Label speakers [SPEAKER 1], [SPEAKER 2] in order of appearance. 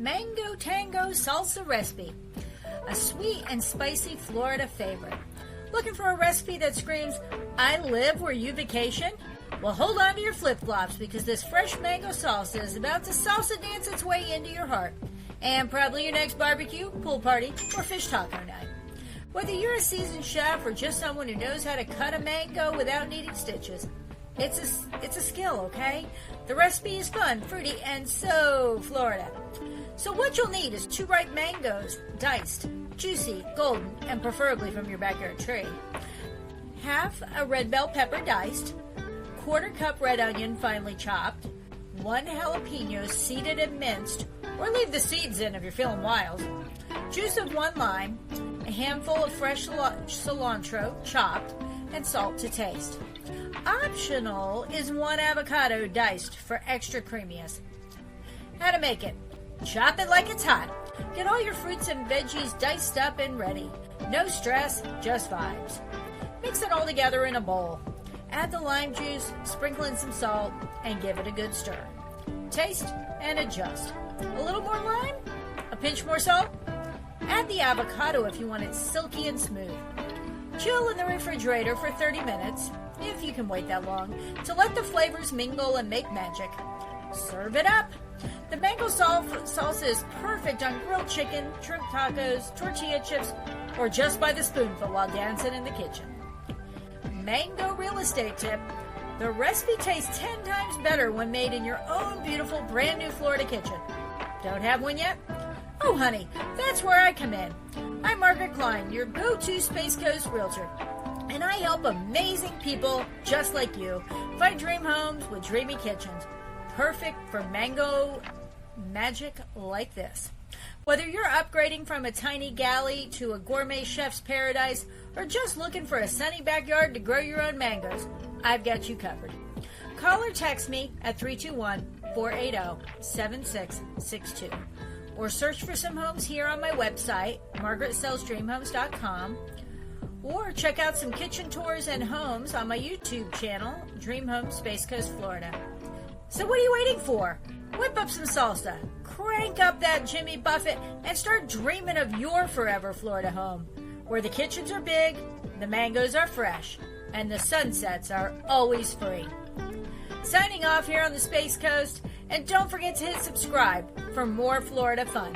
[SPEAKER 1] Mango Tango Salsa recipe, a sweet and spicy Florida favorite. Looking for a recipe that screams, I live where you vacation? Well, hold on to your flip-flops because this fresh mango salsa is about to salsa dance its way into your heart and probably your next barbecue, pool party, or fish taco night. Whether you're a seasoned chef or just someone who knows how to cut a mango without needing stitches, it's a skill, okay? The recipe is fun, fruity, and so Florida. So what you'll need is 2 ripe mangoes, diced, juicy, golden, and preferably from your backyard tree. Half a red bell pepper diced, 1/4 cup red onion finely chopped, 1 jalapeno seeded and minced, or leave the seeds in if you're feeling wild, juice of 1 lime, a handful of fresh cilantro chopped, and salt to taste. Optional is 1 avocado diced for extra creaminess. How to make it? Chop it like it's hot. Get all your fruits and veggies diced up and ready. No stress, just vibes. Mix it all together in a bowl. Add the lime juice, sprinkle in some salt, and give it a good stir. Taste and adjust. A little more lime? A pinch more salt? Add the avocado if you want it silky and smooth. Chill in the refrigerator for 30 minutes, if you can wait that long, to let the flavors mingle and make magic. Serve it up. The mango salsa is perfect on grilled chicken, shrimp tacos, tortilla chips, or just by the spoonful while dancing in the kitchen. Mango real estate tip. The recipe tastes 10 times better when made in your own beautiful brand new Florida kitchen. Don't have one yet? Oh honey, that's where I come in. I'm Margarett Klein, your go-to Space Coast Realtor, and I help amazing people just like you find dream homes with dreamy kitchens, perfect for mango magic like this. Whether you're upgrading from a tiny galley to a gourmet chef's paradise or just looking for a sunny backyard to grow your own mangoes, I've got you covered. Call or text me at 321-480-7662 or search for some homes here on my website, margarettsellsdreamhomes.com, or check out some kitchen tours and homes on my YouTube channel, Dream Home Space Coast Florida. So what are you waiting for? Whip up some salsa, crank up that Jimmy Buffett, and start dreaming of your forever Florida home, where the kitchens are big, the mangoes are fresh, and the sunsets are always free. Signing off here on the Space Coast, and don't forget to hit subscribe for more Florida fun.